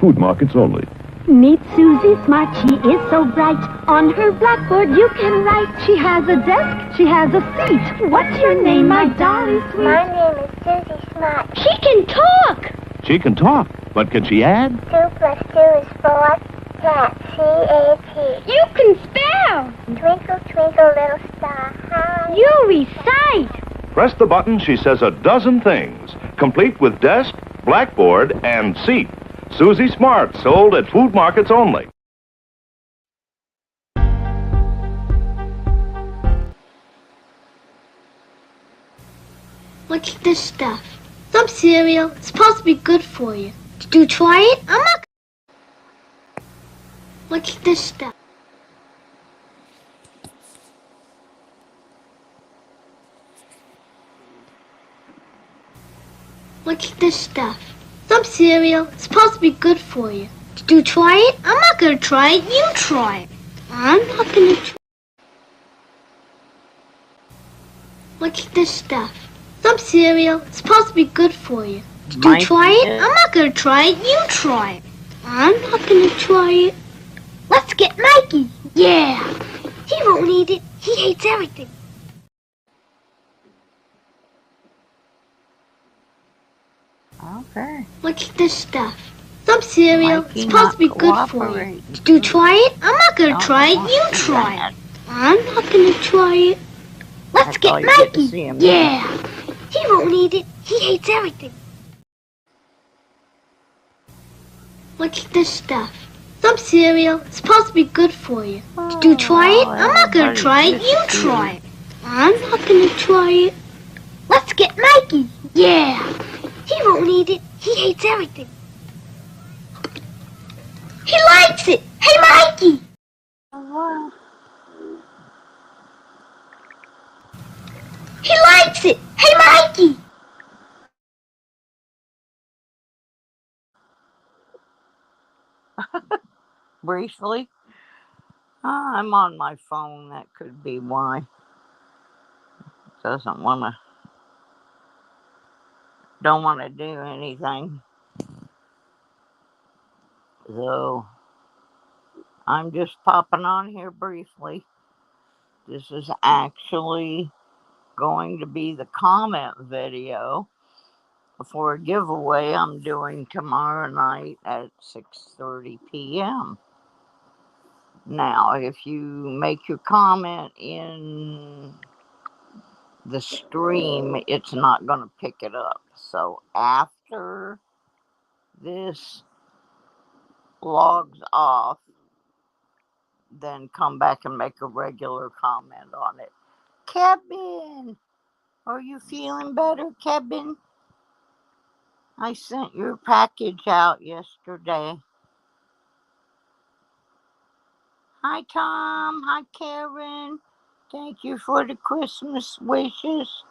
Food markets only. Meet Susie Smart, she is so bright. On her blackboard you can write. She has a desk, she has a seat. What's your name, my dolly sweet? My name is Susie Smart. She can talk! She can talk, but can she add? 2 plus 2 is 4. Cat, C-A-T. You can spell! Twinkle, twinkle, little star, how You recite! Press the button, she says a dozen things, complete with desk, blackboard, and seat. Susie Smart, sold at food markets only. What's this stuff? Some cereal. It's supposed to be good for you. Did you try it? I'm not. What's this stuff? What's this stuff? Some cereal. It's supposed to be good for you. Did you try it? I'm not gonna try it. You try it. I'm not gonna try. What's this stuff? Some cereal. It's supposed to be good for you. Did you try it? I'm not gonna try it. You try it. I'm not gonna try it. Let's get Mikey. Yeah. He won't eat it. He hates everything. Okay. What's this stuff? Some cereal. Mikey It's supposed to be good for you. cooperate. Did you try it? I'm not gonna try it. You try it. I'm not gonna try it. Let's That's all get you get to Mikey. see him. Yeah. He won't eat it. He hates everything. What's this stuff? Some cereal. It's supposed to be good for you. Did you try it? I'm not gonna try it. You try it. I'm not gonna try it. Let's get Mikey. Yeah. He won't eat it. He hates everything. He likes it. Hey, Mikey. He likes it. Hey, Mikey. Briefly. I'm on my phone. That could be why. Don't want to do anything. So I'm just popping on here briefly. This is actually going to be the comment video for a giveaway I'm doing tomorrow night at 6:30 p.m. Now, if you make your comment in the stream, it's not going to pick it up. So after this logs off, then come back and make a regular comment on it. Kevin, are you feeling better, Kevin? I sent your package out yesterday. Hi, Tom. Hi, Karen. Thank you for the Christmas wishes.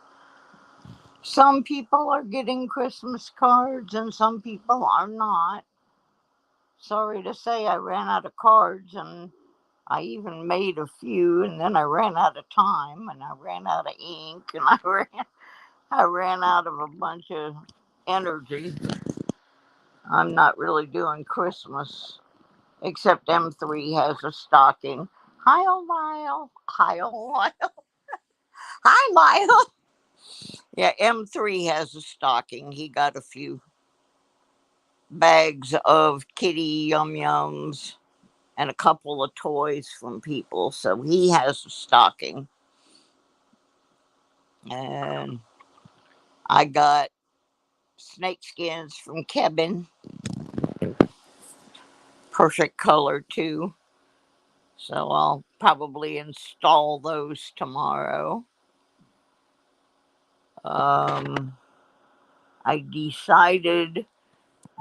Some people are getting Christmas cards and some people are not. Sorry to say I ran out of cards and I even made a few and then I ran out of time and I ran out of ink and I ran out of a bunch of energy. I'm not really doing Christmas, except M3 has a stocking. Hi, Lyle. Hi, Lyle. Hi, Lyle. Yeah, M3 has a stocking. He got a few bags of kitty yum yums and a couple of toys from people. So he has a stocking. And I got snake skins from Kevin. Perfect color, too. So I'll probably install those tomorrow. I decided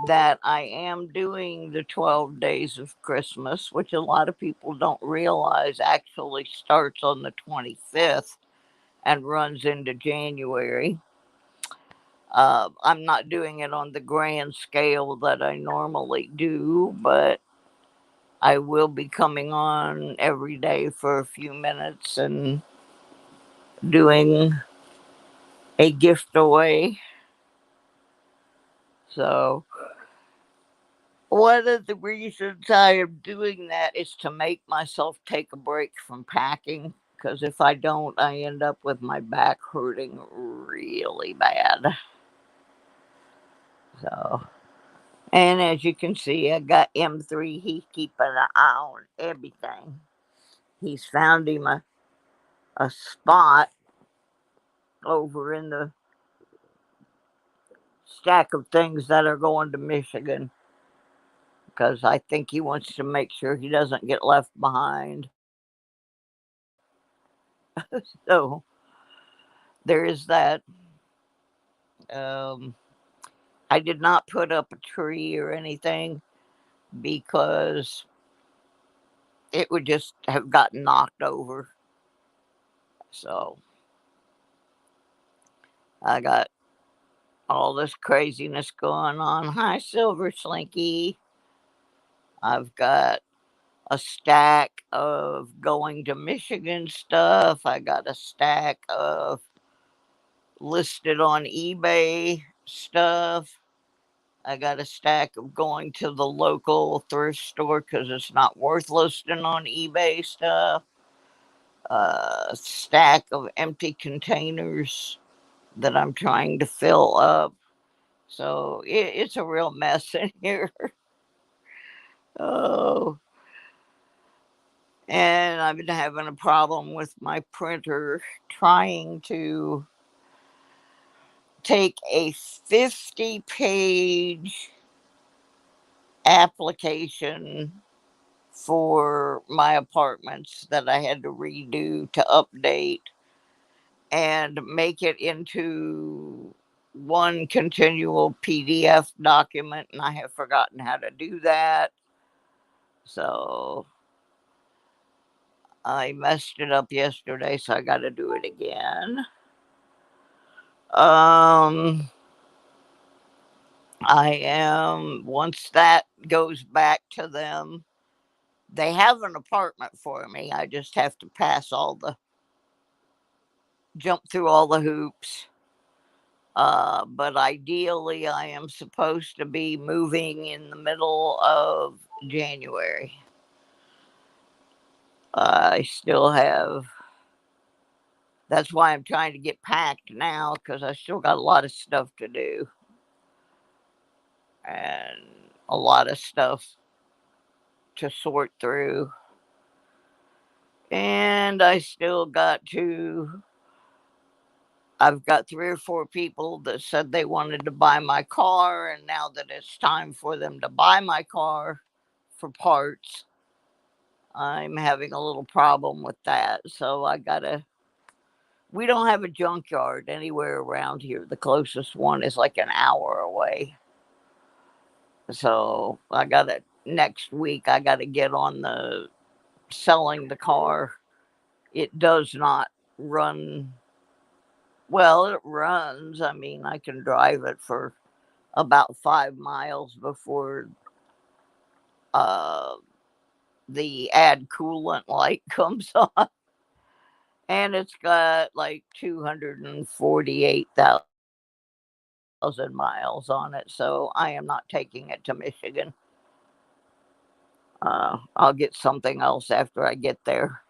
that I am doing the 12 days of Christmas, which a lot of people don't realize actually starts on the 25th and runs into January. I'm not doing it on the grand scale that I normally do, but I will be coming on every day for a few minutes and doing a gift away. So One of the reasons I am doing that is to make myself take a break from packing. Because if I don't, I end up with my back hurting really bad. So, and as you can see, I got M3. He's keeping an eye on everything. He's found him a spot over in the stack of things that are going to Michigan because I think he wants to make sure he doesn't get left behind. So there is that. Um, I did not put up a tree or anything because it would just have gotten knocked over. So I got all this craziness going on. Hi, Silver Slinky. I've got a stack of going to Michigan stuff. I got a stack of listed on eBay stuff. I got a stack of going to the local thrift store because it's not worth listing on eBay stuff. A stack of empty containers that I'm trying to fill up. So it's a real mess in here. Oh, and I've been having a problem with my printer trying to take a 50-page application for my apartments that I had to redo to update and make it into one continual PDF document, and I have forgotten how to do that. So I messed it up yesterday, so I got to do it again. I am, once that goes back to them, they have an apartment for me. I just have to jump through all the hoops. But ideally, I am supposed to be moving in the middle of January. I still have, that's why I'm trying to get packed now because I still got a lot of stuff to do and a lot of stuff to sort through. And I've got 3 or 4 people that said they wanted to buy my car, and now that it's time for them to buy my car for parts, I'm having a little problem with that. So we don't have a junkyard anywhere around here. The closest one is like an hour away. So next week, I got to get on the selling the car. It does not run. Well, it runs. I mean, I can drive it for about 5 miles before uh, the add coolant light comes on. And it's got like 248,000 miles on it. So I am not taking it to Michigan. I'll get something else after I get there,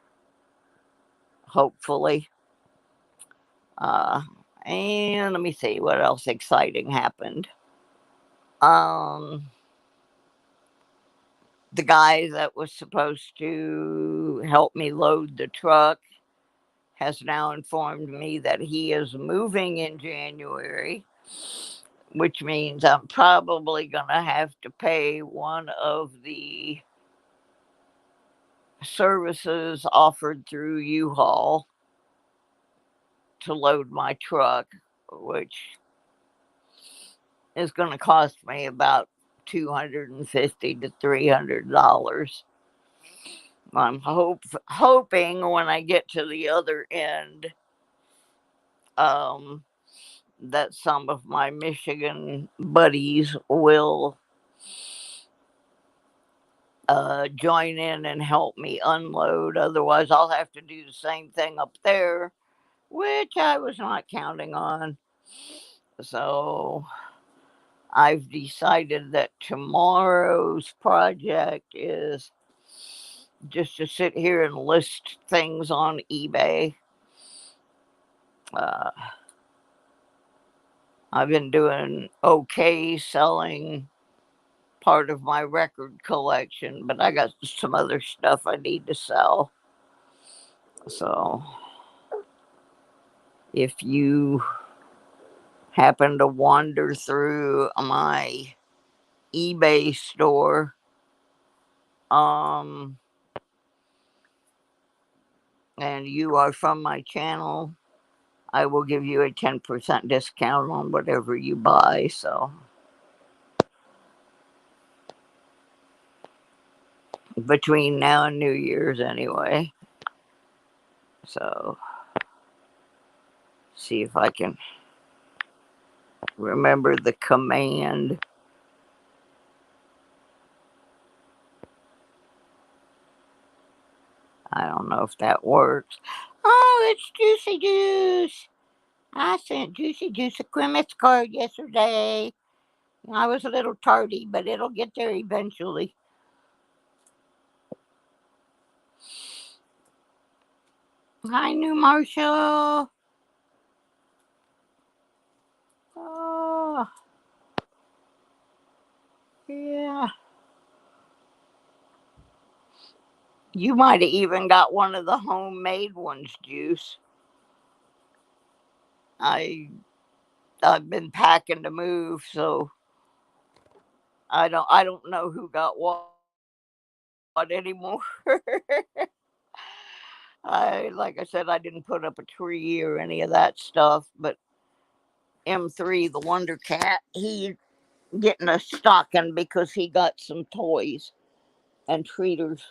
hopefully. Uh, and let me see what else exciting happened. Um, the guy that was supposed to help me load the truck has now informed me that he is moving in January, which means I'm probably going to have to pay one of the services offered through U-Haul to load my truck, which is going to cost me about $250 to $300. I'm hoping when I get to the other end, that some of my Michigan buddies will join in and help me unload. Otherwise, I'll have to do the same thing up there, which I was not counting on. So I've decided that tomorrow's project is just to sit here and list things on eBay. Uh, I've been doing okay selling part of my record collection, but I got some other stuff I need to sell. So if you happen to wander through my eBay store, and you are from my channel, I will give you a 10% discount on whatever you buy. So between now and New Year's anyway. So see if I can remember the command. I don't know if that works. Oh, it's Juicy Juice. I sent Juicy Juice a Christmas card yesterday. I was a little tardy, but it'll get there eventually. Hi, New Marshall. Oh, yeah. You might have even got one of the homemade ones, Juice. I've been packing to move, so I don't know who got what anymore. Like I said, I didn't put up a tree or any of that stuff, but M3, the Wonder Cat, he getting a stocking because he got some toys and treaters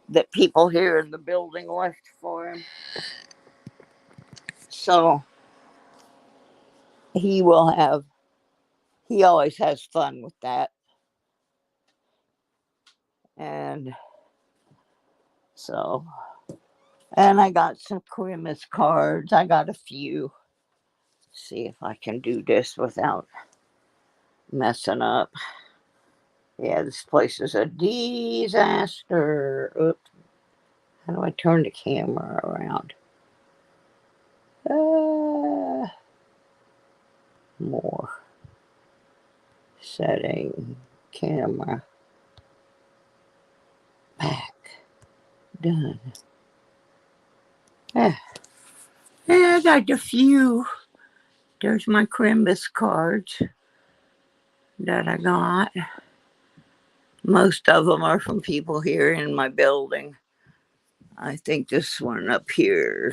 that people here in the building left for him. So he will have, he always has fun with that. And so, and I got some Christmas cards. I got a few. See if I can do this without messing up. Yeah, this place is a disaster. Oops. How do I turn the camera around? More. Setting. Camera. Back. Done. Yeah, I got a few. There's my Christmas cards that I got. Most of them are from people here in my building. I think this one up here.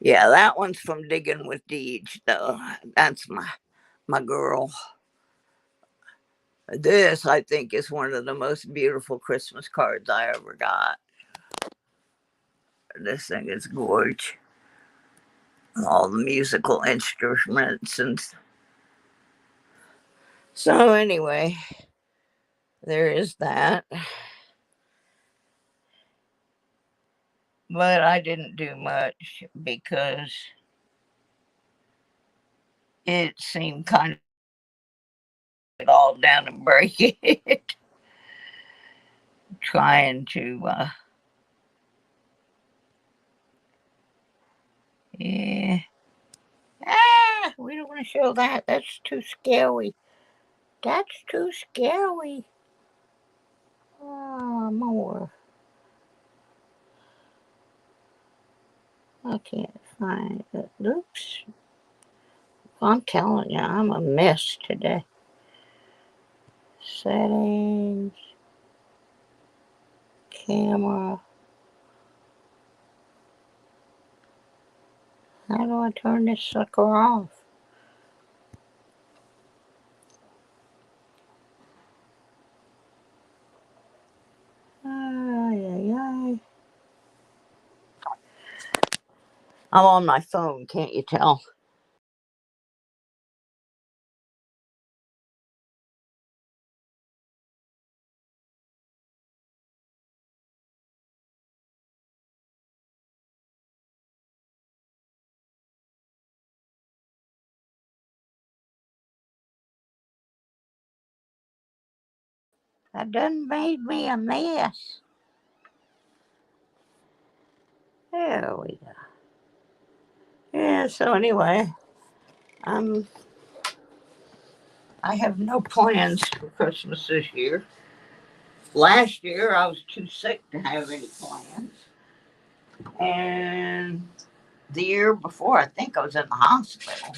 Yeah, that one's from Digging with Deej, though. That's my girl. This, I think, is one of the most beautiful Christmas cards I ever got. This thing is gorgeous. All the musical instruments and so anyway, there is that. But I didn't do much because it seemed kind of all down and break it. Trying to, yeah. Ah, we don't want to show that. That's too scary. That's too scary. Oh, more. I can't find it. Oops. I'm telling you, I'm a mess today. Settings. Camera. How do I turn this sucker off? Ay, ay, ay. I'm on my phone, can't you tell? That done made me a mess. There we go. Yeah, so anyway, I have no plans for Christmas this year. Last year, I was too sick to have any plans. And the year before, I think I was in the hospital.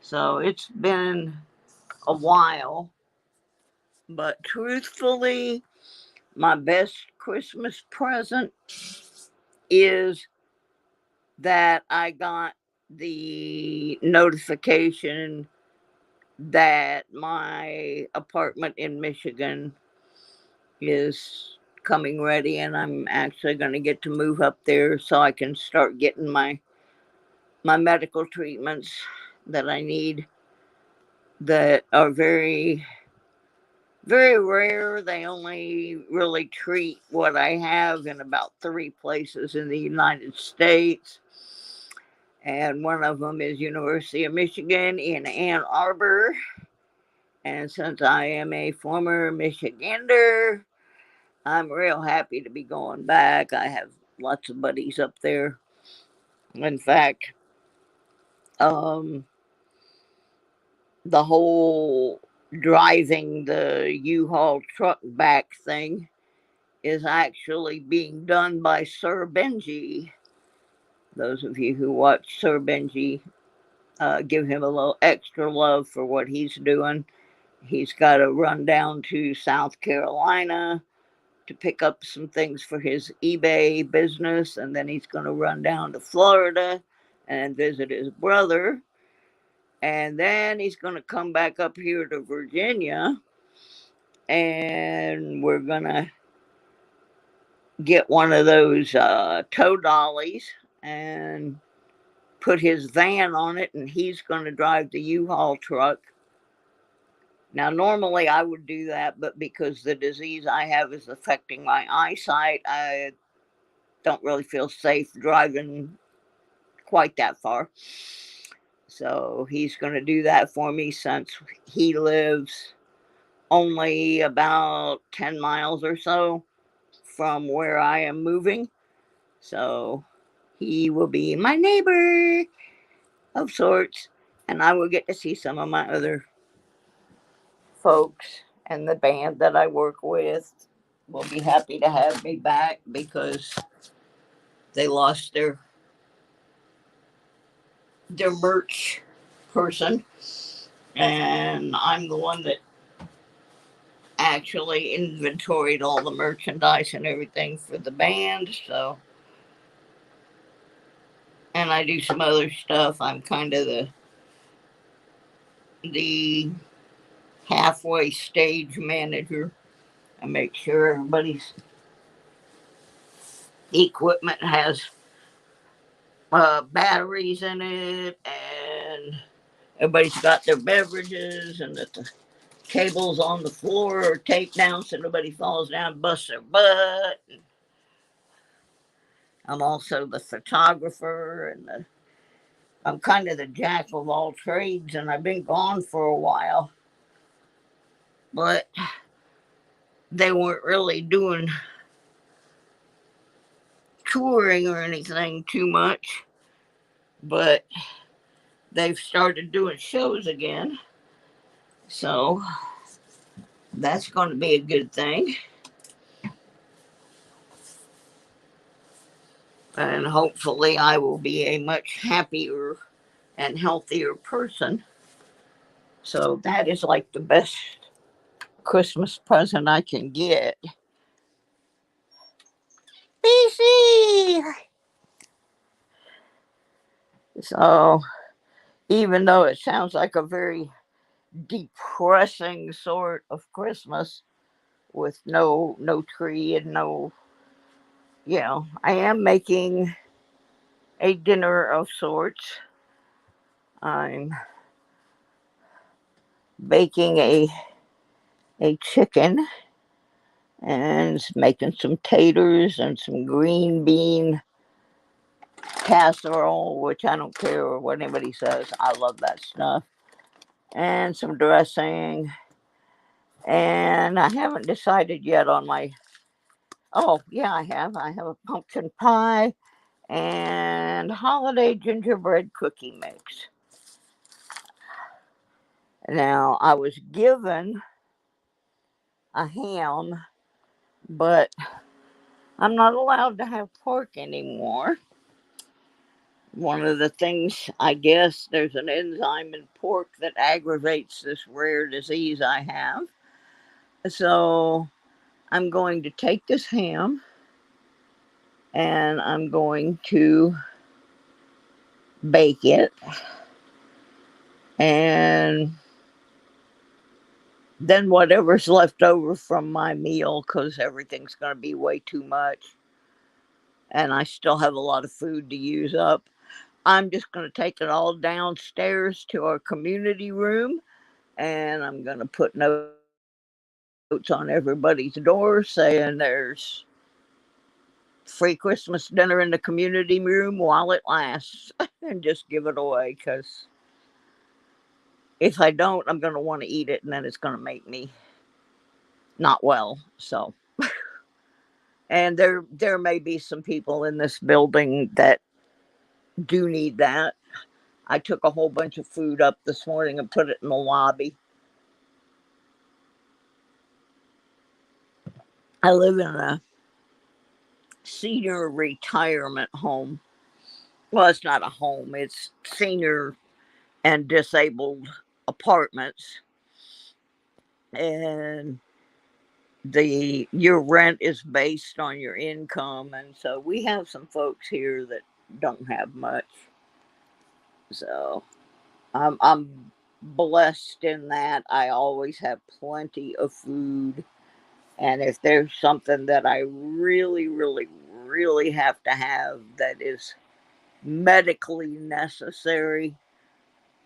So it's been a while. But truthfully, my best Christmas present is that I got the notification that my apartment in Michigan is coming ready, and I'm actually going to get to move up there so I can start getting my medical treatments that I need, that are very, very rare. They only really treat what I have in about 3 places in the United States. And one of them is University of Michigan in Ann Arbor. And since I am a former Michigander, I'm real happy to be going back. I have lots of buddies up there. In fact, um, the whole driving the U-Haul truck back thing is actually being done by Sir Benji. Those of you who watch Sir Benji, give him a little extra love for what he's doing. He's got to run down to South Carolina to pick up some things for his eBay business, and then he's going to run down to Florida and visit his brother. And then he's going to come back up here to Virginia, and we're going to get one of those tow dollies and put his van on it, and he's going to drive the U-Haul truck. Now, normally I would do that, but because the disease I have is affecting my eyesight, I don't really feel safe driving quite that far. So he's going to do that for me, since he lives only about 10 miles or so from where I am moving. So he will be my neighbor of sorts, and I will get to see some of my other folks, and the band that I work with will be happy to have me back because they lost their merch person, and I'm the one that actually inventoried all the merchandise and everything for the band. So, and I do some other stuff. I'm kind of the halfway stage manager. I make sure everybody's equipment has batteries in it, and everybody's got their beverages, and that the cables on the floor are taped down so nobody falls down and busts their butt. I'm also the photographer, and I'm kind of the jack of all trades, and I've been gone for a while, but they weren't really doing touring or anything too much, but they've started doing shows again, so that's going to be a good thing. And hopefully I will be a much happier and healthier person. So that is like the best Christmas present I can get. BC! So even though it sounds like a very depressing sort of Christmas with no tree and no, I am making a dinner of sorts. I'm baking a chicken and making some taters and some green bean casserole, which I don't care what anybody says. I love that stuff. And some dressing. And I haven't decided yet on my. Oh, yeah, I have. I have a pumpkin pie and holiday gingerbread cookie mix. Now, I was given a ham, but I'm not allowed to have pork anymore. One of the things, I guess, there's an enzyme in pork that aggravates this rare disease I have. So I'm going to take this ham and I'm going to bake it. And then whatever's left over from my meal, because everything's going to be way too much, and I still have a lot of food to use up, I'm just going to take it all downstairs to our community room, and I'm going to put notes on everybody's door saying there's free Christmas dinner in the community room while it lasts, and just give it away, because if I don't, I'm going to want to eat it, and then it's going to make me not well. So, and there may be some people in this building that do need that. I took a whole bunch of food up this morning and put it in the lobby. I live in a senior retirement home. Well, it's not a home, it's senior and disabled apartments. And your rent is based on your income, and so we have some folks here that don't have much. So I'm blessed in that I always have plenty of food. And if there's something that I really, really, really have to have that is medically necessary,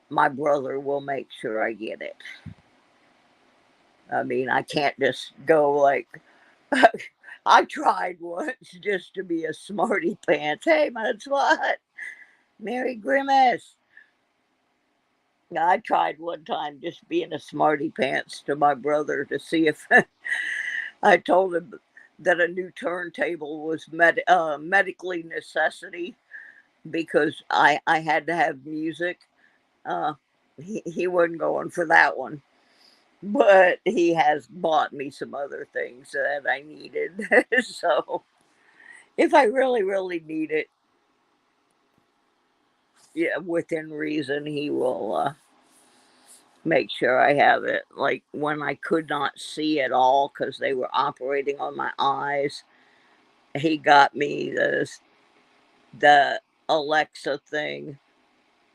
my brother will make sure I get it. I mean, I can't just go like, I tried once just to be a smarty pants. Hey, that's what? Merry Grimace. I tried one time just being a smarty pants to my brother to see if I told him that a new turntable was medically necessity because I had to have music. Uh, he wasn't going for that one, but he has bought me some other things that I needed. So if I really, really need it, yeah, within reason, he will make sure I have it. Like when I could not see at all because they were operating on my eyes, he got me the Alexa thing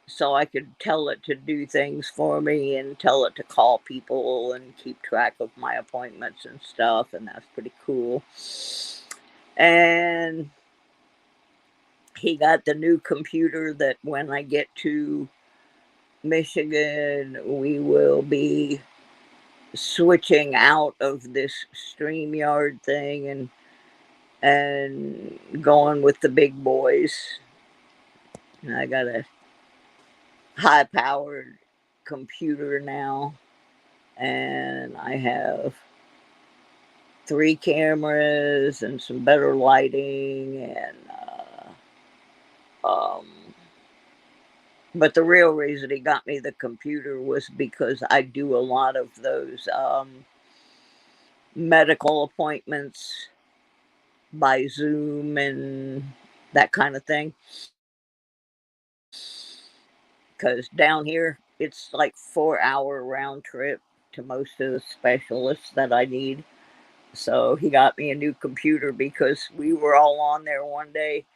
so I could tell it to do things for me and tell it to call people and keep track of my appointments and stuff, and that's pretty cool. And he got the new computer that when I get to Michigan, we will be switching out of this StreamYard thing and going with the big boys. And I got a high powered computer now, and I have 3 cameras and some better lighting, and but the real reason he got me the computer was because I do a lot of those medical appointments by Zoom and that kind of thing. Because down here, it's like 4 hour round trip to most of the specialists that I need. So he got me a new computer because we were all on there one day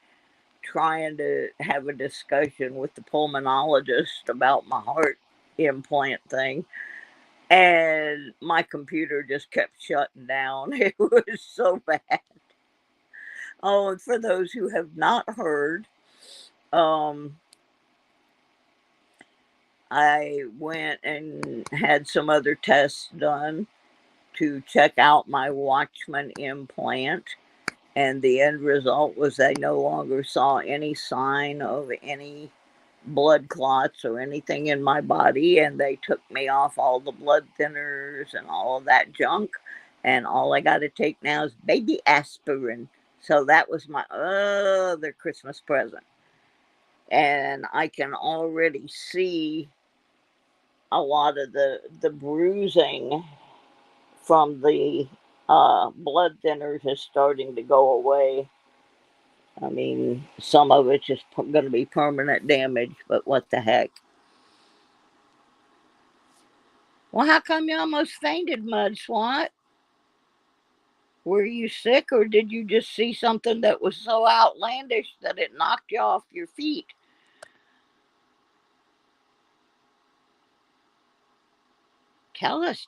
trying to have a discussion with the pulmonologist about my heart implant thing. And my computer just kept shutting down. It was so bad. Oh, and for those who have not heard, um, I went and had some other tests done to check out my Watchman implant, and the end result was I no longer saw any sign of any blood clots or anything in my body, and they took me off all the blood thinners and all of that junk. And all I got to take now is baby aspirin. So that was my other Christmas present. And I can already see a lot of the bruising from the blood thinners is starting to go away. I mean, some of it's just going to be permanent damage, but what the heck. Well, how come you almost fainted, Mud Swat? Were you sick, or did you just see something that was so outlandish that it knocked you off your feet? Tell us.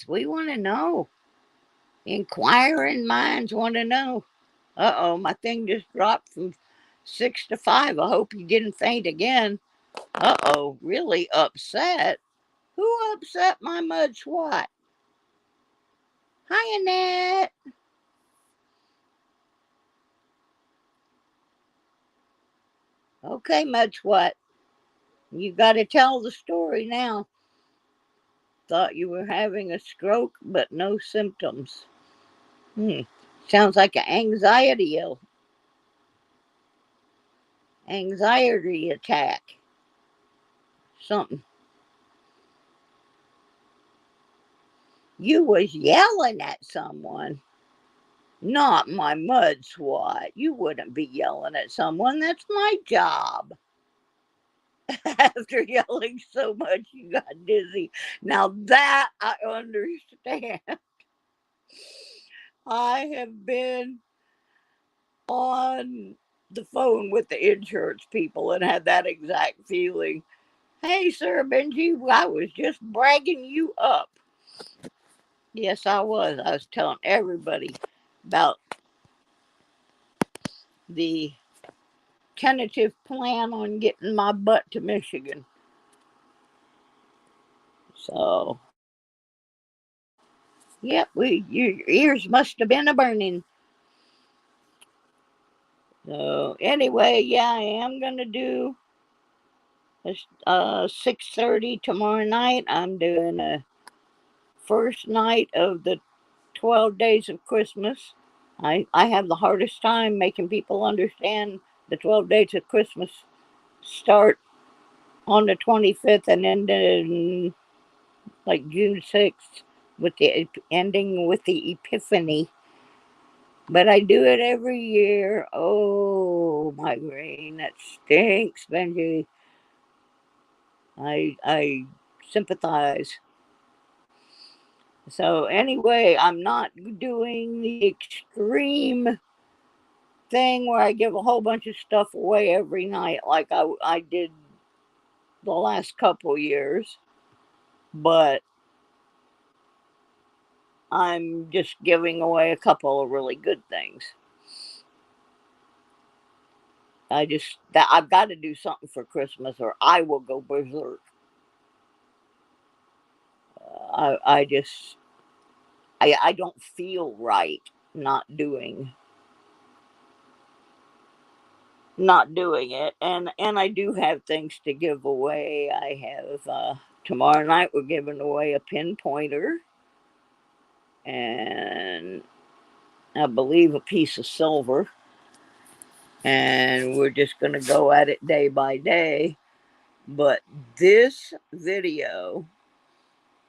We want to know. Inquiring minds want to know. Uh-oh, my thing just dropped from 6 to 5. I hope you didn't faint again. Uh-oh, really upset? Who upset my Mud Swat? Hi, Annette. Okay, Mud Swat. You got to tell the story now. Thought you were having a stroke, but no symptoms. Sounds like an anxiety attack. Something. You was yelling at someone. Not my Mud Swat. You wouldn't be yelling at someone. That's my job. After yelling so much, you got dizzy. Now that I understand. I have been on the phone with the insurance people and had that exact feeling. Hey, Sir Benji, I was just bragging you up. Yes, I was. I was telling everybody about the tentative plan on getting my butt to Michigan. So, yep, your ears must have been a burning. So, anyway, yeah, I am going to do 6:30 tomorrow night. I'm doing a first night of the 12 days of Christmas. I have the hardest time making people understand the 12 days of Christmas start on the 25th and end in like June 6th, with the ending with the Epiphany. But I do it every year. Oh, my brain, that stinks, Benji. I sympathize. So anyway, I'm not doing the extreme thing where I give a whole bunch of stuff away every night like I did the last couple years, but I'm just giving away a couple of really good things. I've got to do something for Christmas or I will go berserk. I don't feel right not doing it, and I do have things to give away. I have tomorrow night we're giving away a pinpointer and I believe a piece of silver, and we're just going to go at it day by day. But this video,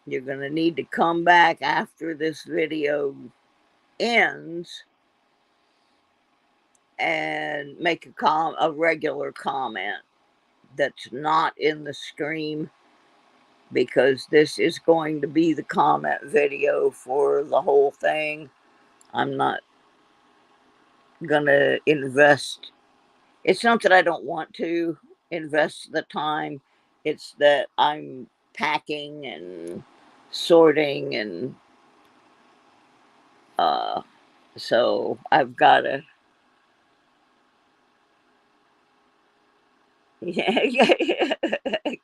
you're going to need to come back after this video ends and make a regular comment that's not in the stream, because this is going to be the comment video for the whole thing. I'm not gonna invest. It's not that I don't want to invest the time. It's that I'm packing and sorting, and so I've got to. Yeah,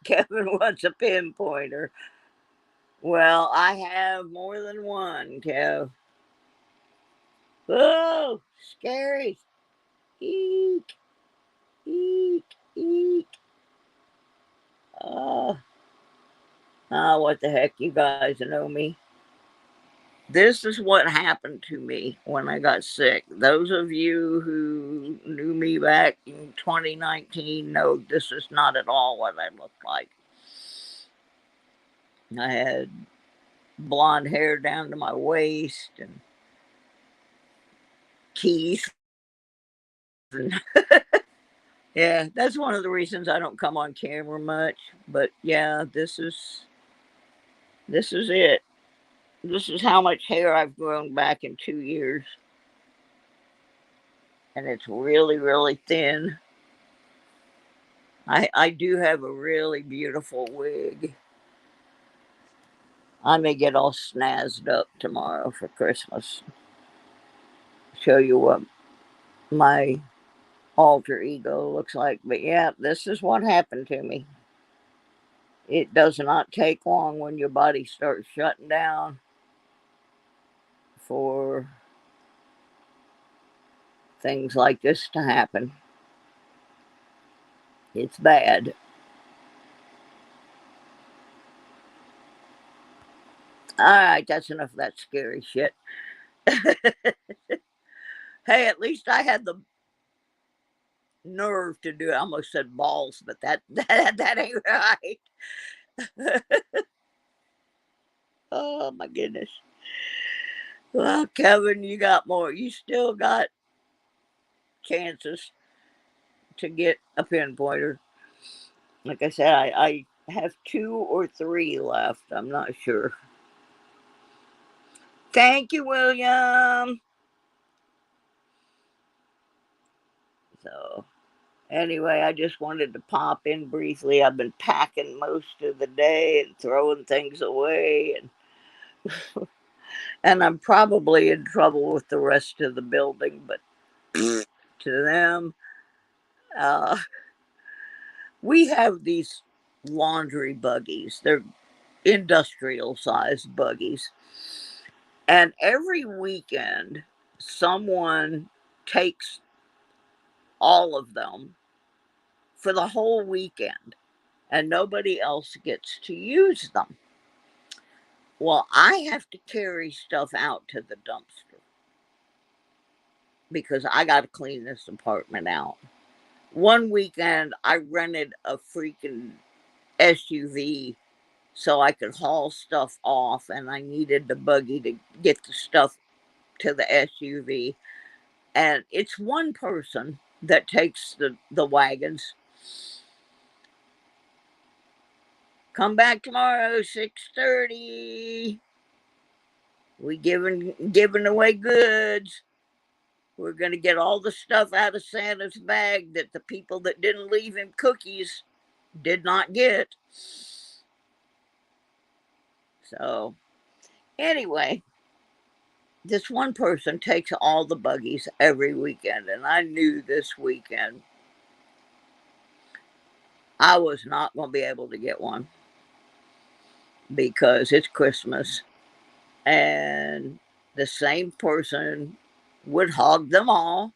Kevin wants a pinpointer. Well, I have more than one, Kev. Oh, scary. Eek, eek, eek. What the heck, you guys know me. This is what happened to me when I got sick. Those of you who knew me back in 2019 know this is not at all what I looked like. I had blonde hair down to my waist and teeth. And yeah, that's one of the reasons I don't come on camera much. But yeah, this is it. This is how much hair I've grown back in 2 years. And it's really, really thin. I do have a really beautiful wig. I may get all snazzed up tomorrow for Christmas. Show you what my alter ego looks like. But yeah, this is what happened to me. It does not take long when your body starts shutting down for things like this to happen. It's bad. All right, that's enough of that scary shit. Hey, at least I had the nerve to do it. I almost said balls, but that ain't right. Oh my goodness. Well, Kevin, you got more. You still got chances to get a pinpointer. Like I said, I have 2 or 3 left. I'm not sure. Thank you, William. So, anyway, I just wanted to pop in briefly. I've been packing most of the day and throwing things away, and I'm probably in trouble with the rest of the building, but to them, uh, we have these laundry buggies. They're industrial sized buggies. And every weekend, someone takes all of them for the whole weekend, and nobody else gets to use them. Well, I have to carry stuff out to the dumpster because I got to clean this apartment out. One weekend, I rented a freaking SUV so I could haul stuff off, and I needed the buggy to get the stuff to the SUV. And it's one person that takes the wagons. Come back tomorrow, 6:30. We giving away goods. We're gonna get all the stuff out of Santa's bag that the people that didn't leave him cookies did not get. So anyway, this one person takes all the buggies every weekend, and I knew this weekend I was not going to be able to get one because it's Christmas, and the same person would hog them all.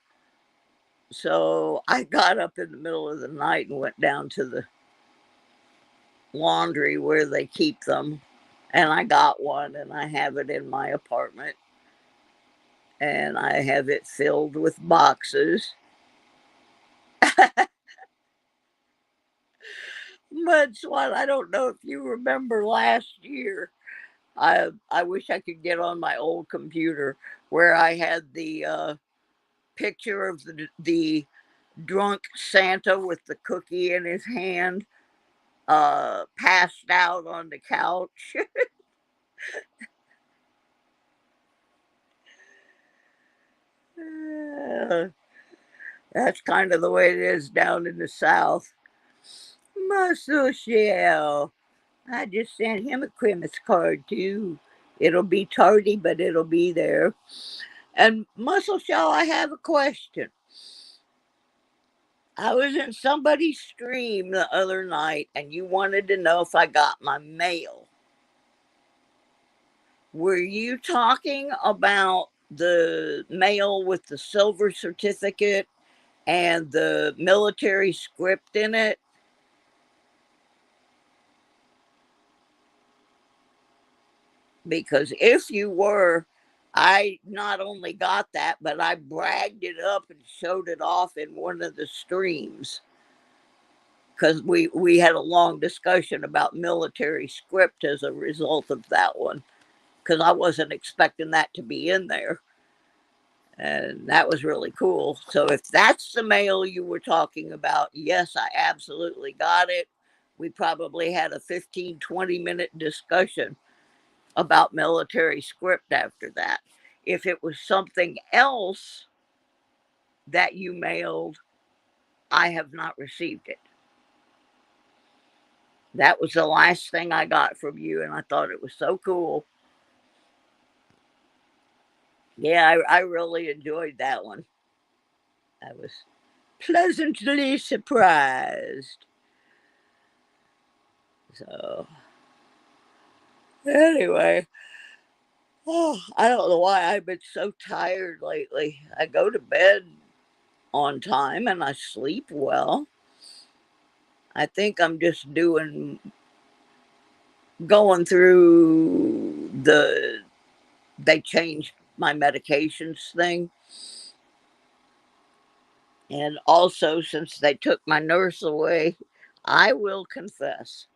So I got up in the middle of the night and went down to the laundry where they keep them, and I got one, and I have it in my apartment, and I have it filled with boxes. But Swan, I don't know if you remember last year. I wish I could get on my old computer where I had the picture of the drunk Santa with the cookie in his hand, passed out on the couch. That's kind of the way it is down in the South. Muscle Shell. I just sent him a Christmas card too. It'll be tardy, but it'll be there. And Muscle Shell, I have a question. I was in somebody's stream the other night, and you wanted to know if I got my mail. Were you talking about the mail with the silver certificate and the military script in it? because if you were, I not only got that, but I bragged it up and showed it off in one of the streams because we had a long discussion about military script as a result of that one because I wasn't expecting that to be in there. And that was really cool. So if that's the mail you were talking about, yes, I absolutely got it. We probably had a 15-20 minute discussion about military script after that. If it was something else that you mailed, I have not received it. That was the last thing I got from you, and I thought it was so cool. Yeah, I really enjoyed that one. I was pleasantly surprised. So, anyway, I don't know why I've been so tired lately. I go to bed on time and I sleep well. I think I'm just going through they changed my medications thing. And also, since they took my nurse away, I will confess,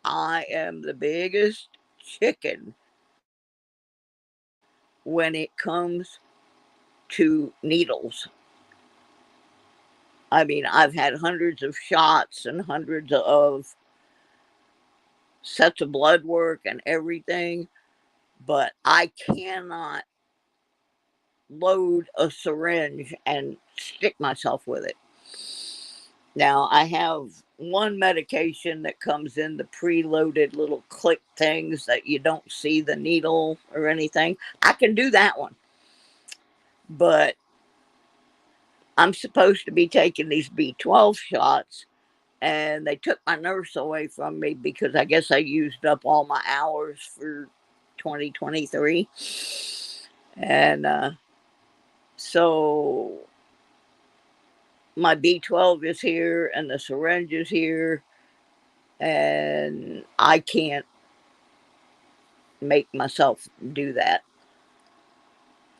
I am the biggest chicken when it comes to needles. I mean, I've had hundreds of shots and hundreds of sets of blood work and everything, but I cannot load a syringe and stick myself with it. Now, I have one medication that comes in the preloaded little click things that you don't see the needle or anything. I can do that one, but I'm supposed to be taking these B12 shots, and they took my nurse away from me because I guess I used up all my hours for 2023. And so my B12 is here and the syringe is here, and I can't make myself do that.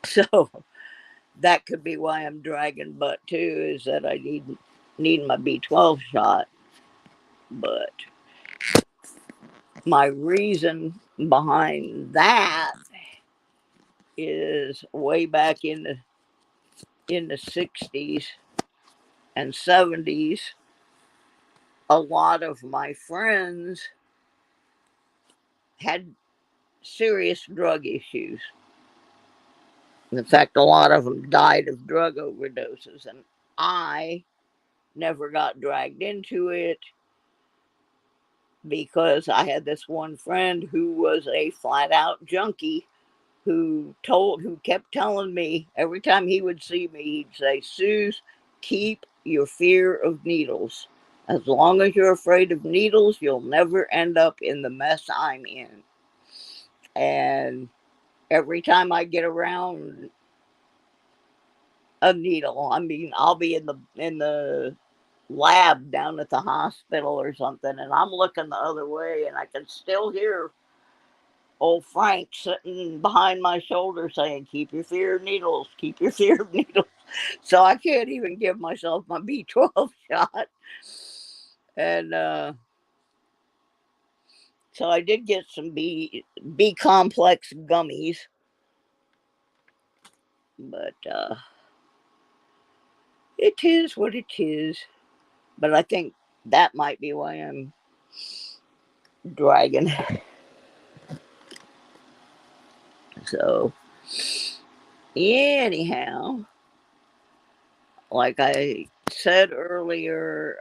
So that could be why I'm dragging butt too, is that I need my B12 shot. But my reason behind that is way back in the 60s and 70s, a lot of my friends had serious drug issues. In fact, a lot of them died of drug overdoses, and I never got dragged into it because I had this one friend who was a flat out junkie who kept telling me every time he would see me, he'd say, Suze, keep your fear of needles. As long as you're afraid of needles, you'll never end up in the mess I'm in. And every time I get around a needle, I mean, I'll be in the lab down at the hospital or something, and I'm looking the other way, and I can still hear old Frank sitting behind my shoulder saying, keep your fear of needles, keep your fear of needles. So I can't even give myself my B12 shot. And so I did get some B complex gummies, but it is what it is. But I think that might be why I'm dragging. So anyhow, like I said earlier,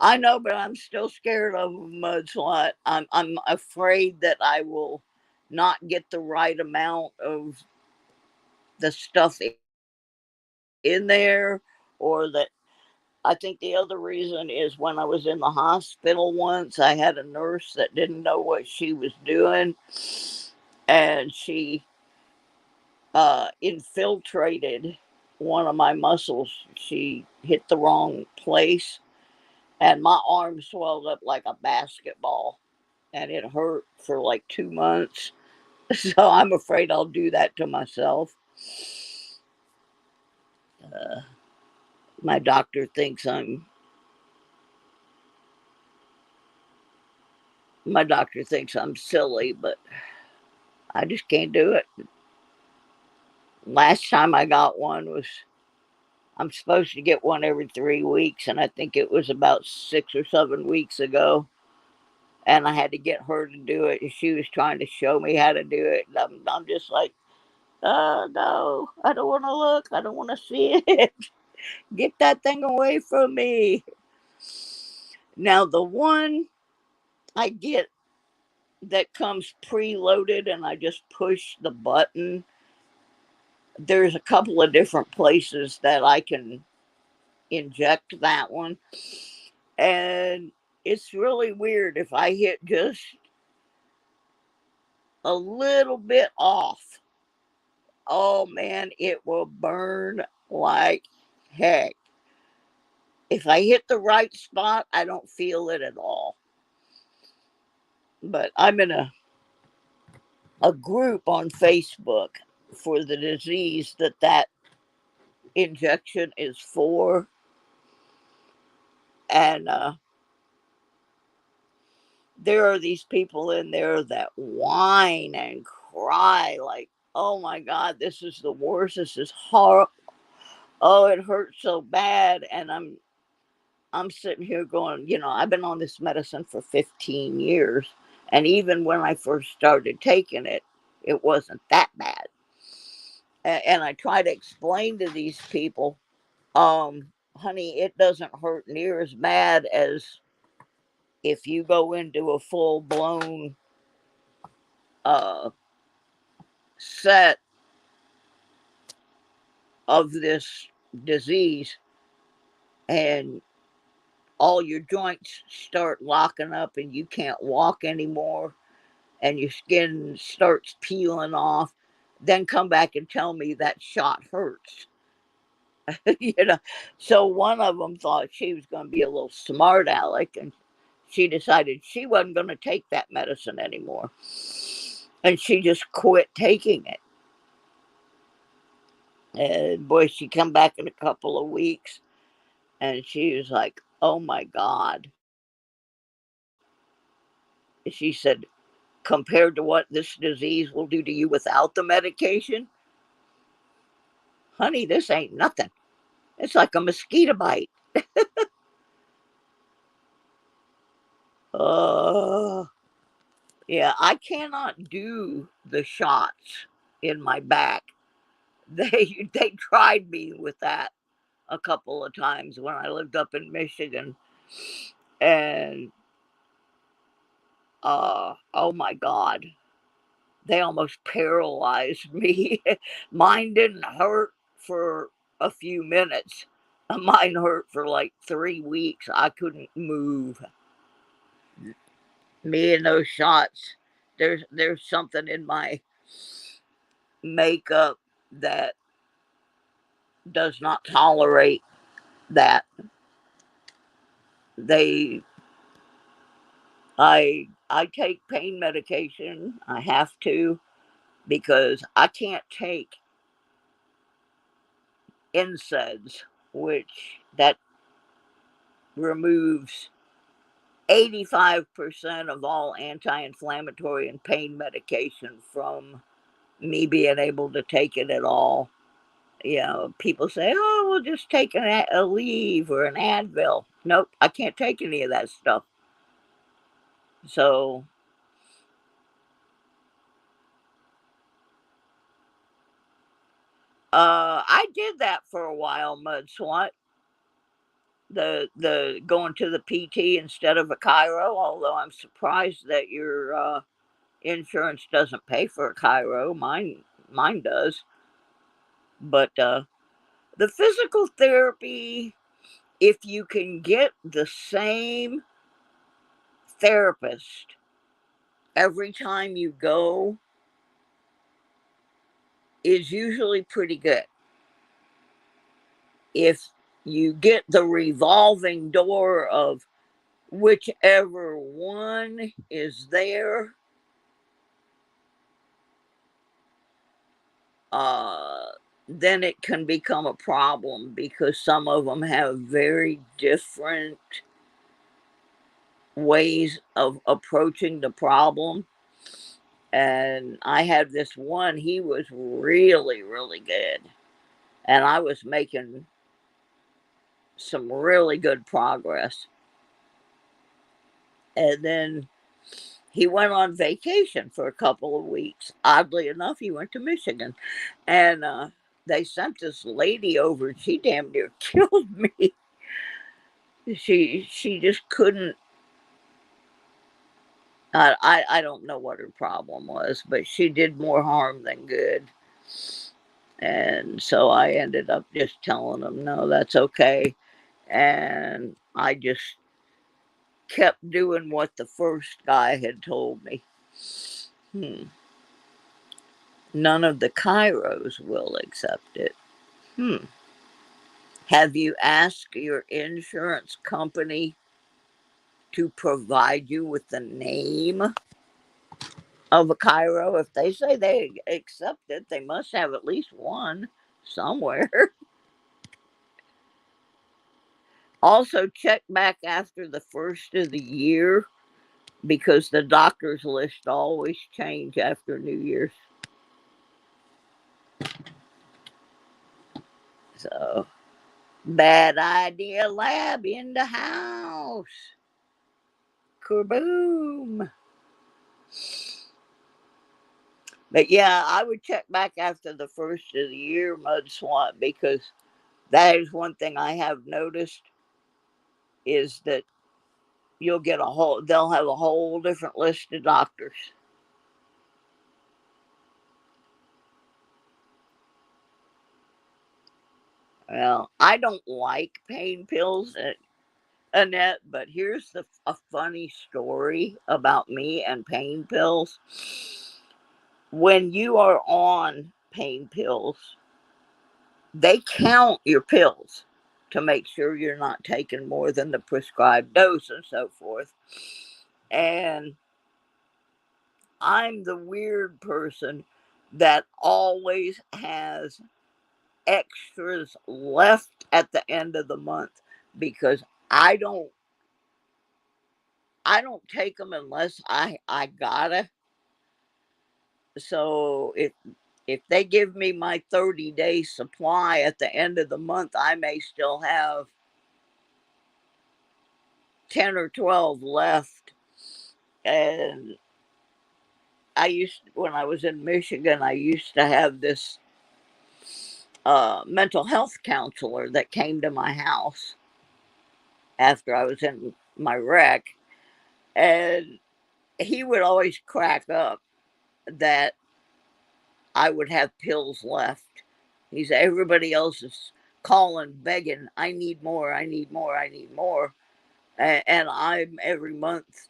I know, but I'm still scared of a mudslide. I'm afraid that I will not get the right amount of the stuff in there, or that I think the other reason is when I was in the hospital once, I had a nurse that didn't know what she was doing, and she infiltrated one of my muscles. She hit the wrong place, and my arm swelled up like a basketball. and it hurt for like 2 months. So I'm afraid I'll do that to myself. Uh, my doctor thinks I'm. My doctor thinks I'm silly, but I just can't do it. Last time I got one was, I'm supposed to get one every 3 weeks, and I think it was about 6 or 7 weeks ago. And I had to get her to do it. And she was trying to show me how to do it. And I'm just like, no, I don't want to look. I don't want to see it. Get that thing away from me. Now, the one I get that comes preloaded and I just push the button, there's a couple of different places that I can inject that one. And it's really weird if I hit just a little bit off. Oh man, it will burn like heck. If I hit the right spot, I don't feel it at all. But I'm in a group on Facebook for the disease that injection is for. And there are these people in there that whine and cry like, oh my God, this is the worst. This is horrible. Oh, it hurts so bad. And I'm sitting here going, I've been on this medicine for 15 years. And even when I first started taking it, it wasn't that bad. And I try to explain to these people, honey, it doesn't hurt near as bad as if you go into a full blown set of this disease and all your joints start locking up and you can't walk anymore and your skin starts peeling off, then come back and tell me that shot hurts. you know. So one of them thought she was going to be a little smart aleck, and she decided she wasn't going to take that medicine anymore. And she just quit taking it. And boy, she come back in a couple of weeks and she was like, oh my God. She said, compared to what this disease will do to you without the medication, honey, this ain't nothing. It's like a mosquito bite. Uh, yeah, I cannot do the shots in my back. They tried me with that a couple of times when I lived up in Michigan, and oh my God, they almost paralyzed me. Mine didn't hurt for a few minutes. Mine hurt for like 3 weeks. I couldn't move. Me and those shots, there's something in my makeup that does not tolerate that. They I take pain medication. I have to because I can't take NSAIDs, which that removes 85% of all anti-inflammatory and pain medication from me being able to take it at all. People say, oh, we'll just take a leave or an Advil. Nope, I can't take any of that stuff. So, I did that for a while, Mud Swat. The going to the PT instead of a chiro, although I'm surprised that your insurance doesn't pay for a chiro. Mine does. But the physical therapy, if you can get the same therapist every time you go, is usually pretty good. If you get the revolving door of whichever one is there, then it can become a problem because some of them have very different ways of approaching the problem. And I had this one, he was really, really good. And I was making some really good progress. And then he went on vacation for a couple of weeks. Oddly enough, he went to Michigan. And they sent this lady over. She damn near killed me. She just couldn't. I don't know what her problem was, but she did more harm than good. And so I ended up just telling him, no, that's okay. And I just kept doing what the first guy had told me. None of the chiros will accept it. Have you asked your insurance company to provide you with the name of a chiro? If they say they accept it, they must have at least one somewhere. Also, check back after the first of the year because the doctor's list always change after New Year's. So, bad idea lab in the house. Kaboom. But yeah, I would check back after the first of the year, Mud Swamp, because that is one thing I have noticed is that they'll have a whole different list of doctors. Well, I don't like pain pills, Annette, but here's a funny story about me and pain pills. When you are on pain pills, they count your pills to make sure you're not taking more than the prescribed dose and so forth. And I'm the weird person that always has extras left at the end of the month because I don't take them unless I gotta. So if they give me my 30-day supply at the end of the month, I may still have 10 or 12 left. And when I was in Michigan, I used to have this mental health counselor that came to my house after I was in my wreck. And he would always crack up that I would have pills left. He said, everybody else is calling, begging, I need more, I need more, I need more. And I'm every month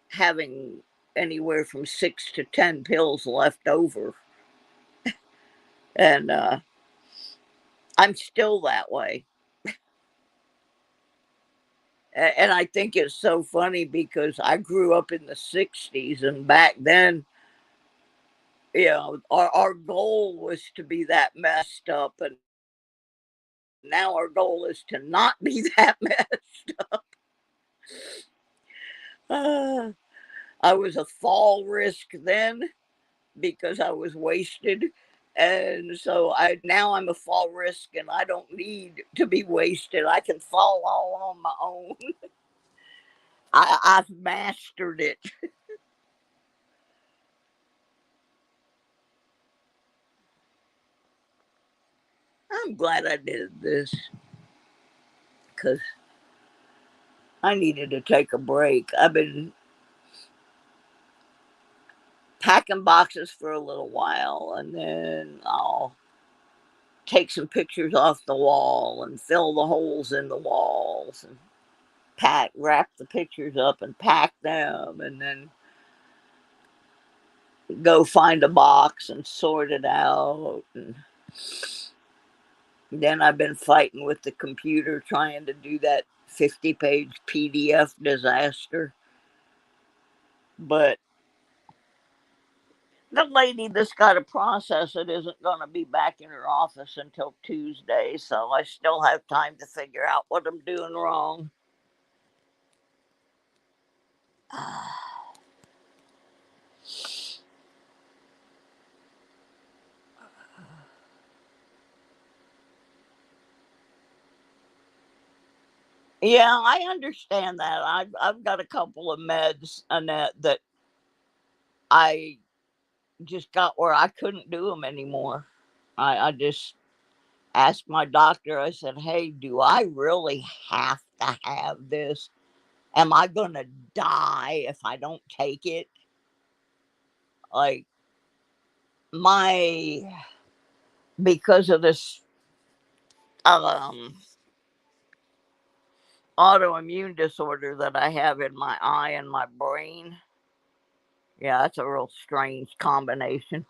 having anywhere from 6 to 10 pills left over. And I'm still that way. And I think it's so funny because I grew up in the 60s, and back then, our goal was to be that messed up. And now our goal is to not be that messed up. I was a fall risk then because I was wasted. And so now I'm a fall risk and I don't need to be wasted. I can fall all on my own. I've mastered it. I'm glad I did this because I needed to take a break. I've been packing boxes for a little while, and then I'll take some pictures off the wall and fill the holes in the walls and wrap the pictures up and pack them, and then go find a box and sort it out. And then I've been fighting with the computer trying to do that 50-page PDF disaster. But the lady that's got to process it isn't going to be back in her office until Tuesday, so I still have time to figure out what I'm doing wrong. Yeah, I understand that. I've got a couple of meds, Annette, that I just got where I couldn't do them anymore. I just asked my doctor, I said, hey, do I really have to have this? Am I going to die if I don't take it? Like, my, because of this um, autoimmune disorder that I have in my eye and my brain, yeah, that's a real strange combination.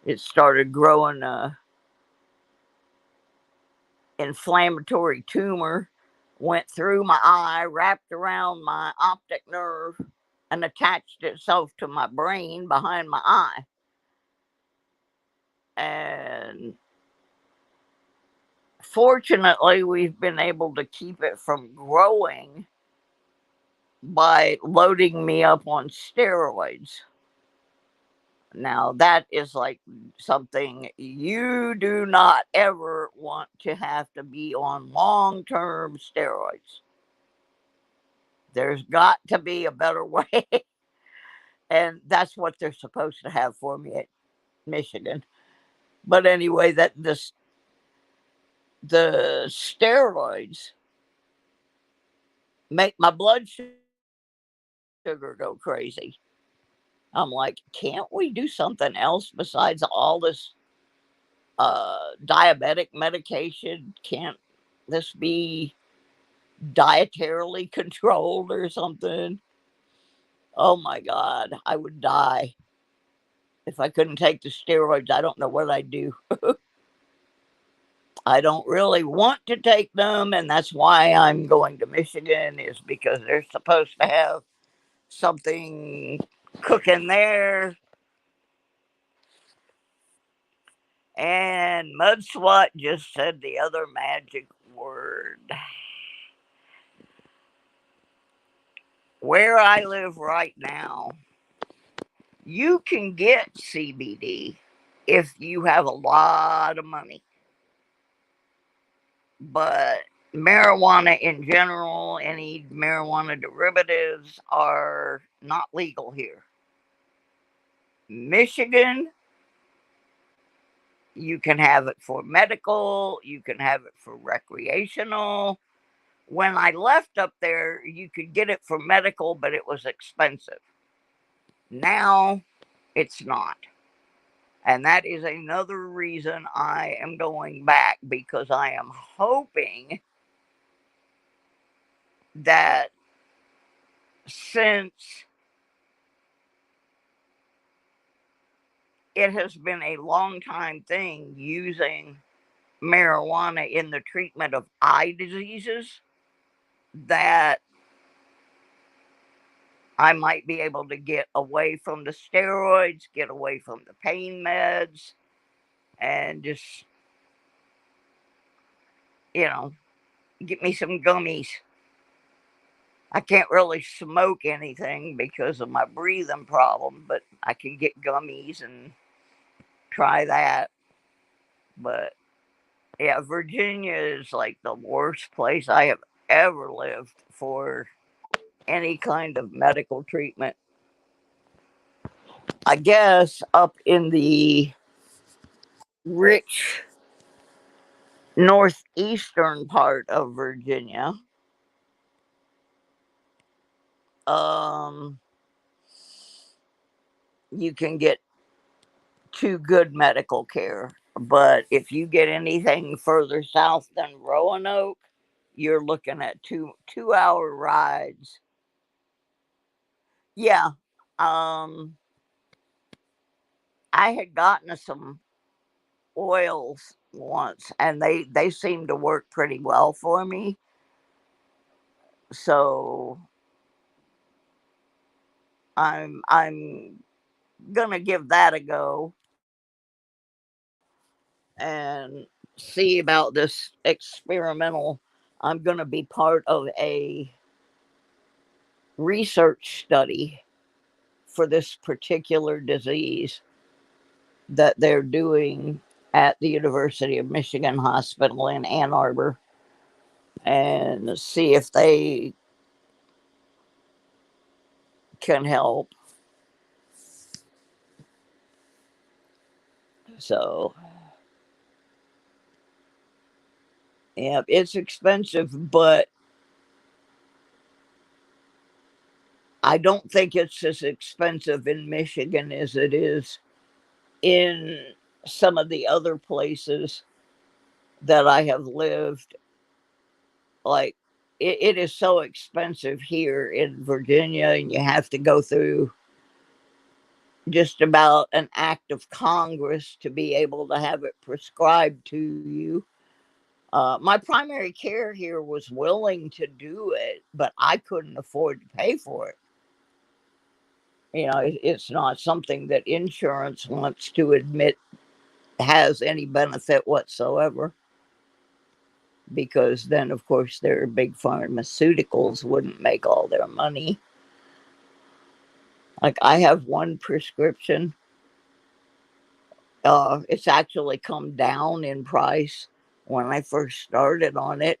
It started growing a inflammatory tumor, went through my eye, wrapped around my optic nerve, and attached itself to my brain behind my eye. And fortunately, we've been able to keep it from growing by loading me up on steroids. Now, that is like something you do not ever want to have to be on long term steroids. There's got to be a better way. And that's what they're supposed to have for me at Michigan. But anyway, the steroids make my blood sugar go crazy. I'm like, can't we do something else besides all this diabetic medication? Can't this be dietarily controlled or something? Oh my God, I would die if I couldn't take the steroids. I don't know what I'd do. I don't really want to take them, and that's why I'm going to Michigan, is because they're supposed to have something cooking there. And Mud Swat just said the other magic word. Where I live right now, you can get CBD if you have a lot of money. But marijuana in general, any marijuana derivatives are not legal here. Michigan, you can have it for medical, you can have it for recreational. When I left up there, you could get it for medical, but it was expensive. Now it's not. And that is another reason I am going back, because I am hoping that since it has been a long time thing using marijuana in the treatment of eye diseases, that I might be able to get away from the steroids, get away from the pain meds, and just, you know, get me some gummies. I can't really smoke anything because of my breathing problem, but I can get gummies and try that. But yeah, Virginia is like the worst place I have ever lived for any kind of medical treatment. I guess up in the rich northeastern part of Virginia, um, you can get to good medical care. But if you get anything further south than Roanoke, you're looking at two-hour rides. Yeah. Um, I had gotten some oils once, and they seemed to work pretty well for me. So I'm gonna give that a go and see about this experimental. I'm gonna be part of a research study for this particular disease that they're doing at the University of Michigan Hospital in Ann Arbor, and see if they can help. So, yeah, it's expensive, but I don't think it's as expensive in Michigan as it is in some of the other places that I have lived. Like, it is so expensive here in Virginia, and you have to go through just about an act of Congress to be able to have it prescribed to you. My primary care here was willing to do it, but I couldn't afford to pay for it. It's not something that insurance wants to admit has any benefit whatsoever, because then, of course, their big pharmaceuticals wouldn't make all their money. Like, I have one prescription. It's actually come down in price. When I first started on it,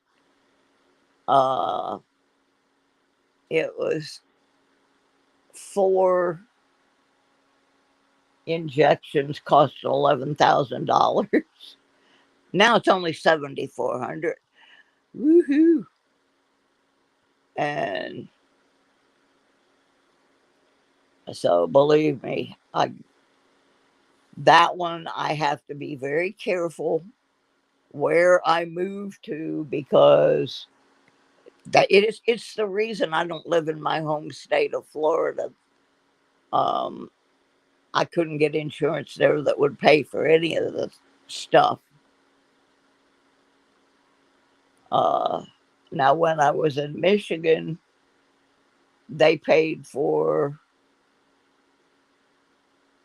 uh, it was 4 injections cost $11,000. Now it's only 7,400. Woohoo! And so, believe me, that one I have to be very careful where I move to, because it's the reason I don't live in my home state of Florida. Um, I couldn't get insurance there that would pay for any of the stuff. Uh, Now, when I was in Michigan, they paid for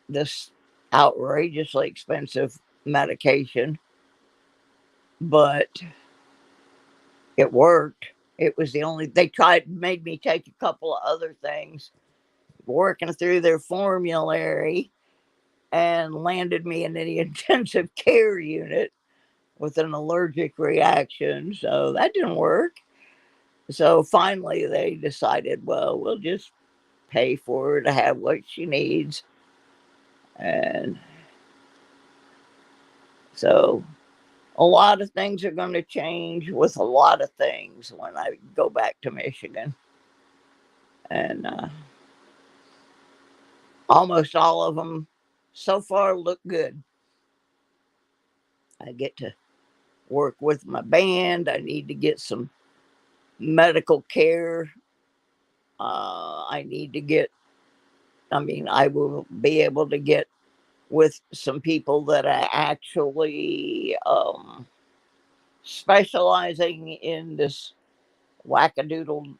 this outrageously expensive medication, but it worked. It was the only, they made me take a couple of other things, working through their formulary, and landed me in the intensive care unit with an allergic reaction. So that didn't work. So finally, they decided, well, we'll just pay for her to have what she needs. And so a lot of things are going to change with a lot of things when I go back to Michigan. And almost all of them so far look good. I get to work with my band. I need to get some medical care. I need to get, I will be able to get with some people that are actually specializing in this wackadoodle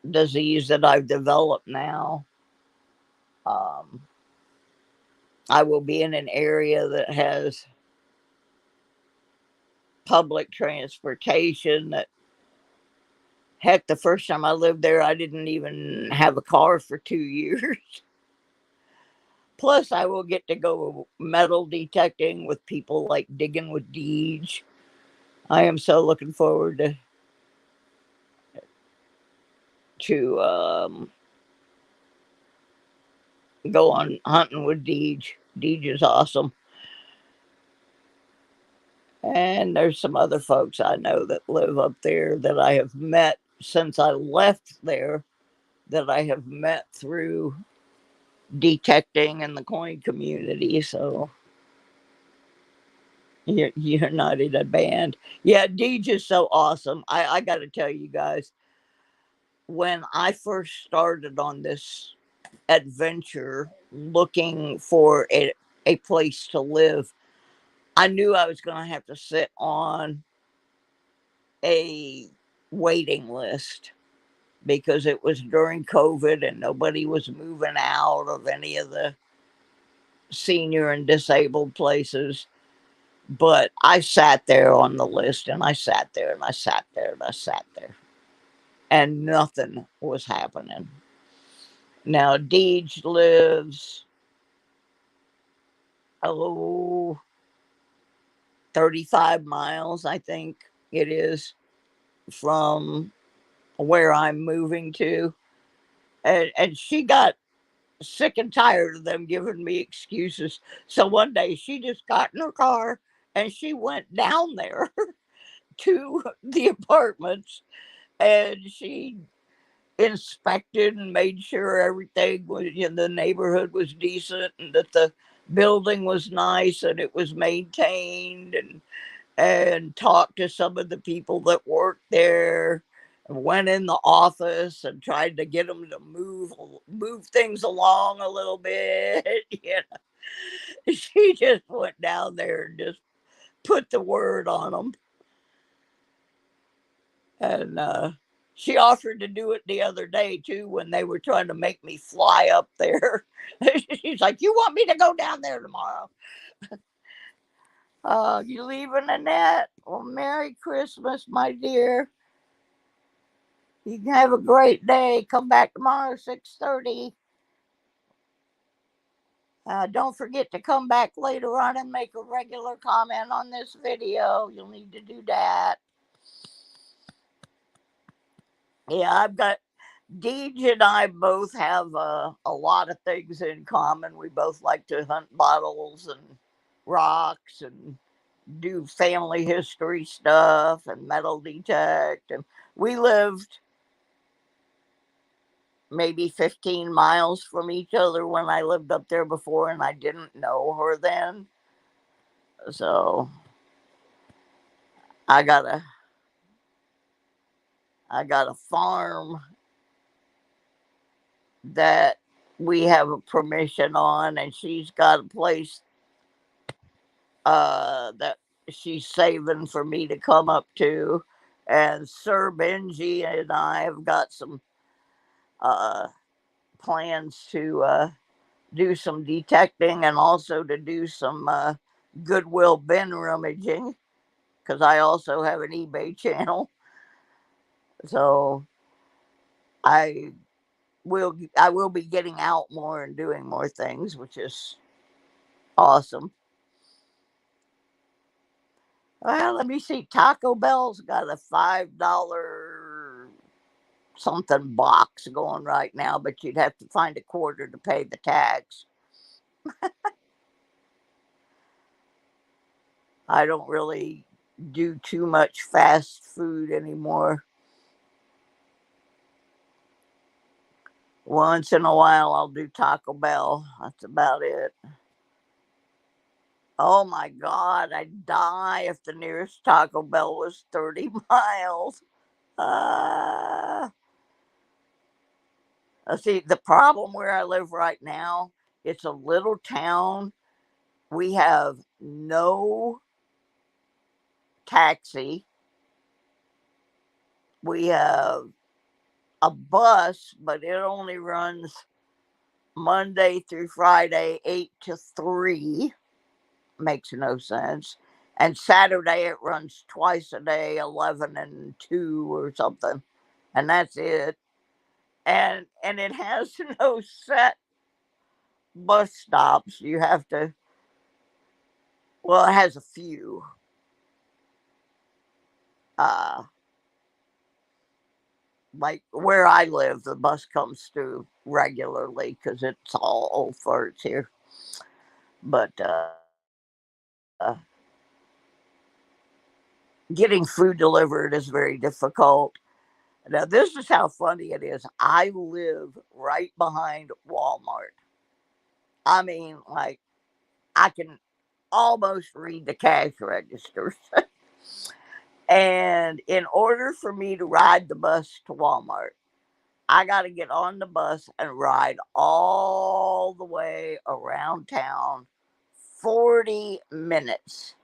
disease that I've developed now. Um, I will be in an area that has public transportation. That, heck, the first time I lived there, I didn't even have a car for 2 years. Plus, I will get to go metal detecting with people like Digging with Deej. I am so looking forward to go on hunting with Deej. Deej is awesome. And there's some other folks I know that live up there that I have met since I left there, that I have met through detecting in the coin community. So you're not in a band. Yeah, Deej is so awesome. I got to tell you guys, when I first started on this adventure looking for a place to live, I knew I was going to have to sit on a waiting list. because it was during COVID and nobody was moving out of any of the senior and disabled places. But I sat there on the list, and I sat there and I sat there and I sat there, and nothing was happening. Now, Deej lives, oh, 35 miles, I think it is, from where I'm moving to. And she got sick and tired of them giving me excuses. So one day she just got in her car and she went down there to the apartments, and she inspected and made sure everything was in the neighborhood was decent, and that the building was nice and it was maintained, and talked to some of the people that worked there, and went in the office and tried to get them to move things along a little bit. She just went down there and just put the word on them. And she offered to do it the other day too, when they were trying to make me fly up there. She's like, "You want me to go down there tomorrow?" You leaving, Annette? Well, Merry Christmas, my dear. You can have a great day. Come back tomorrow, 6:30. Don't forget to come back later on and make a regular comment on this video. You'll need to do that. Yeah, I've got Deej and I both have a lot of things in common. We both like to hunt bottles and rocks and do family history stuff and metal detect. And we lived maybe 15 miles from each other when I lived up there before, and I didn't know her then. So I got a farm that we have a permission on, and she's got a place that she's saving for me to come up to. And Sir Benji and I have got some uh, plans to do some detecting, and also to do some Goodwill bin rummaging, because I also have an eBay channel. So I I will be getting out more and doing more things, which is awesome. Well, let me see. Taco Bell's got a $5 something box going right now, but you'd have to find a quarter to pay the tax. I don't really do too much fast food anymore. Once in a while, I'll do Taco Bell. That's about it. Oh my God, I'd die if the nearest Taco Bell was 30 miles. Uh, See, the problem where I live right now, it's a little town. We have no taxi. We have a bus, but it only runs Monday through Friday, 8 to 3. Makes no sense. And Saturday it runs twice a day, 11 and 2 or something. And that's it. And it has no set bus stops. You have to, well, it has a few. Uh like where I live, the bus comes through regularly because it's all old farts here. But getting food delivered is very difficult. Now, this is how funny it is. I live right behind Walmart. I mean, like, I can almost read the cash registers. And in order for me to ride the bus to Walmart, I got to get on the bus and ride all the way around town, 40 minutes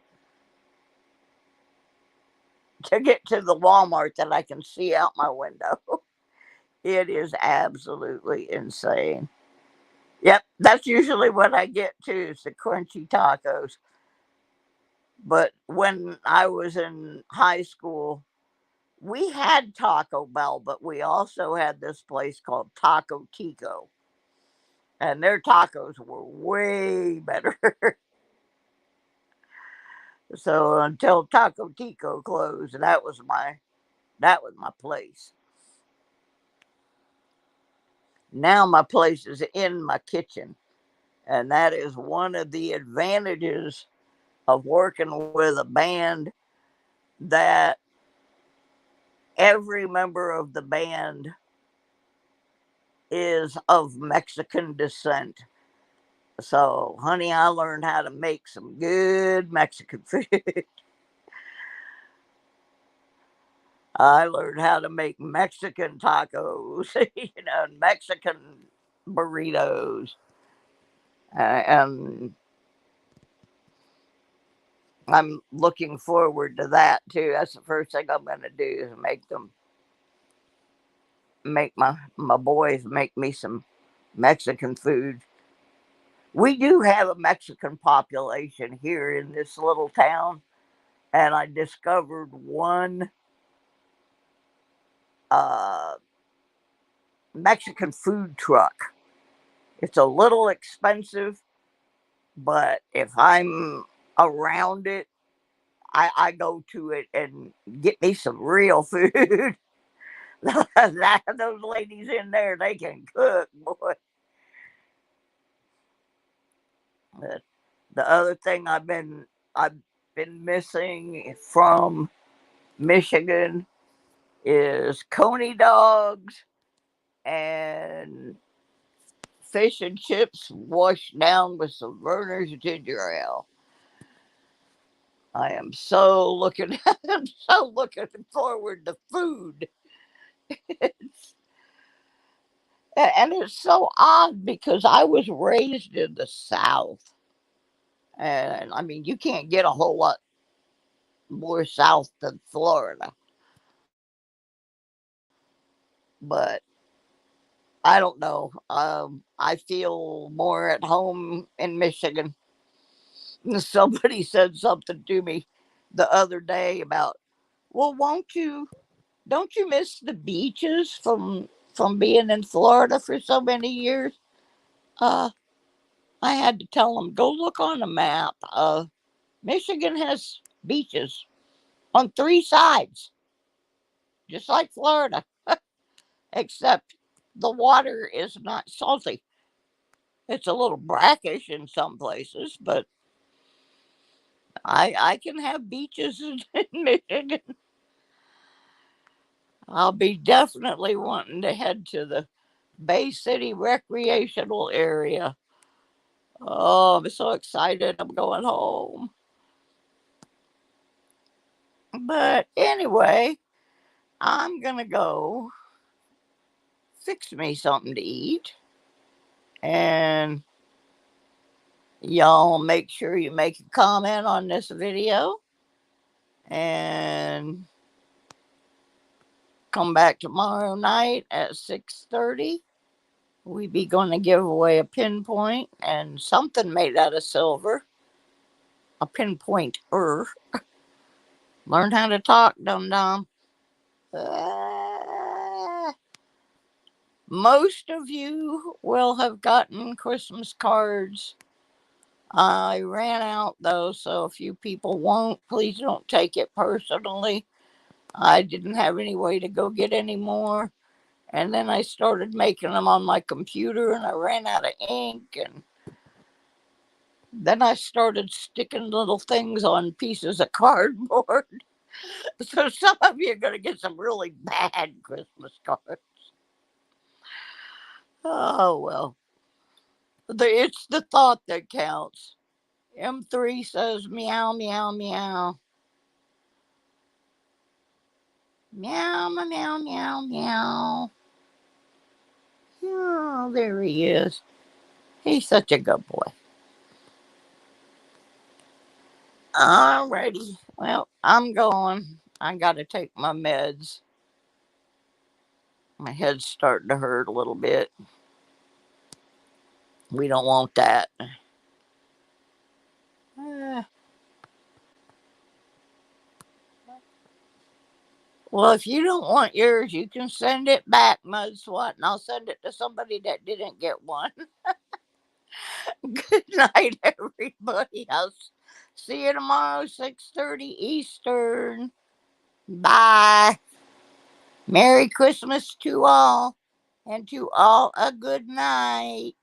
to get to the Walmart that I can see out my window. It is absolutely insane. Yep, that's usually what I get too, is the crunchy tacos. But when I was in high school, we had Taco Bell, but we also had this place called Taco Tico, and their tacos were way better. So until Taco Tico closed, that was my place. Now my place is in my kitchen, and that is one of the advantages of working with a band that every member of the band is of Mexican descent. So, honey, I learned how to make some good Mexican food. I learned how to make Mexican tacos, and Mexican burritos. And I'm looking forward to that too. That's the first thing I'm going to do is make my boys make me some Mexican food. We do have a Mexican population here in this little town, and I discovered one uh, Mexican food truck. It's a little expensive, but if I'm around it, I go to it and get me some real food. Those ladies in there, they can cook, boy. But the other thing I've been missing from Michigan is coney dogs and fish and chips washed down with some Verner's ginger ale. I am so looking I'm so looking forward to food. And it's so odd because I was raised in the South. And I mean, you can't get a whole lot more south than Florida. But I don't know. I feel more at home in Michigan. Somebody said something to me the other day about, well, don't you miss the beaches from being in Florida for so many years? Uh, I had to tell them, go look on a map. Michigan has beaches on three sides, just like Florida, except the water is not salty. It's a little brackish in some places, but I can have beaches in Michigan. I'll be definitely wanting to head to the Bay City recreational area. Oh, I'm so excited. I'm going home. But anyway, I'm going to go fix me something to eat. And y'all make sure you make a comment on this video. And come back tomorrow night at 6:30. We be going to give away a pinpoint and something made out of silver. A pinpointer. Learn how to talk, dum dum. Most of you will have gotten Christmas cards. I ran out though, so a few people won't. Please don't take it personally. I didn't have any way to go get any more. And then I started making them on my computer and I ran out of ink. And then I started sticking little things on pieces of cardboard. So some of you are going to get some really bad Christmas cards. Oh, well. It's the thought that counts. M3 says meow, meow, meow. Meow, meow, meow, meow. Oh, there he is. He's such a good boy. Alrighty. Well, I'm going. I got to take my meds. My head's starting to hurt a little bit. We don't want that. Well, if you don't want yours, you can send it back, Mud SWAT, and I'll send it to somebody that didn't get one. Good night, everybody. I'll see you tomorrow, 6:30 Eastern. Bye. Merry Christmas to all, and to all a good night.